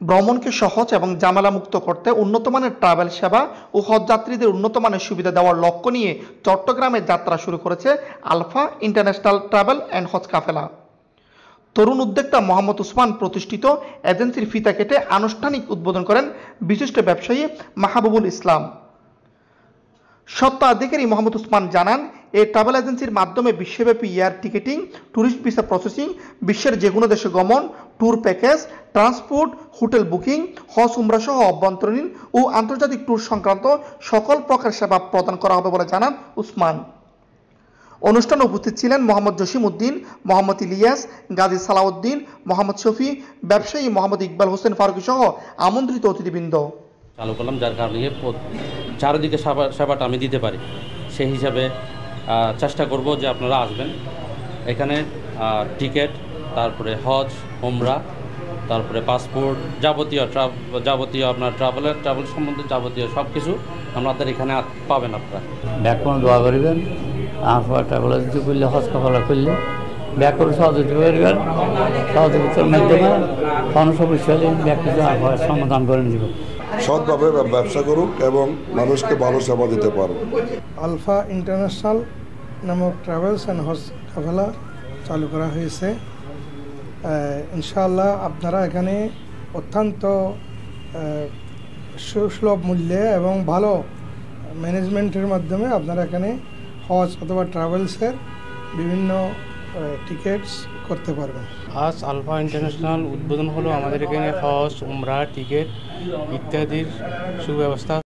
ভ্রমণকে সহজ এবং ঝামেলামুক্ত করতে উন্নতমানের ট্রাভেল সেবা ও হজযাত্রীদের উন্নতমানের সুবিধা দেওয়ার লক্ষ্য নিয়ে চট্টগ্রামে যাত্রা শুরু করেছে আলফা ইন্টারন্যাশনাল ট্রাভেল অ্যান্ড হজ কাফেলা। তরুণ উদ্যোক্তা মোহাম্মদ উসমান প্রতিষ্ঠিত এজেন্সির ফিতা কেটে আনুষ্ঠানিক উদ্বোধন করেন বিশিষ্ট ব্যবসায়ী মাহবুবুল ইসলাম। স্বত্বাধিকারী মোহাম্মদ উসমান জানান, এই ট্রাভেল এজেন্সির মাধ্যমে বিশ্বব্যাপী air ticketing, tourist visa processing, বিশ্বের যেকোনো দেশে গমন, tour package, transport, hotel booking, হজ উমরা সহ অভ্যন্তরীণ ও আন্তর্জাতিক ট্যুর সংক্রান্ত সকল প্রকার সেবা প্রদান করা হবে বলে জানান উসমান। অনুষ্ঠানে উপস্থিত ছিলেন মোহাম্মদ জসিম উদ্দিন, মোহাম্মদ ইলিয়াস, গাজী সালাউদ্দিন, মোহাম্মদ শফি, ব্যবসায়ী মোহাম্মদ ইকবাল হোসেন ফারুকী সহ আমন্ত্রিত অতিথিবৃন্দ। চালু করলাম, যার কারণে চারিদিকে সেবাটা আমি দিতে পারি। সেই হিসাবে চেষ্টা করব যে আপনারা আসবেন এখানে। টিকিট, তারপরে হজ, উমরা, তারপরে পাসপোর্ট, যাবতীয় আপনার ট্রাভেল সম্বন্ধে যাবতীয় সব কিছু আপনাদের এখানে পাবেন। আপনারা ব্যাকরণ দোয়া করিবেন, আমার ট্রাভেল এজেন্সি করলে, হজ কাফেলা করলে ব্যাকরণ সহযোগিতা করবেন। সহযোগিতার মাধ্যমে কোনো সমস্যা হলে ব্যাকরণ সমাধান করে নিব। সৎভাবে ব্যবসা করুক এবং মানুষকে ভালো সেবা দিতে পারুক। আলফা ইন্টারন্যাশনাল নামক ট্রাভেলস অ্যান্ড হজ কাফেলা চালু করা হয়েছে। ইনশাআল্লাহ আপনারা এখানে অত্যন্ত সুলভ মূল্যে এবং ভালো ম্যানেজমেন্টের মাধ্যমে আপনারা এখানে হজ অথবা ট্রাভেলসের বিভিন্ন টিকিটস করতে পারবেন। আজ আলফা ইন্টারন্যাশনাল উদ্বোধন হলো। আমাদের এখানে হজ, উমরা, টিকিট ইত্যাদির সুব্যবস্থা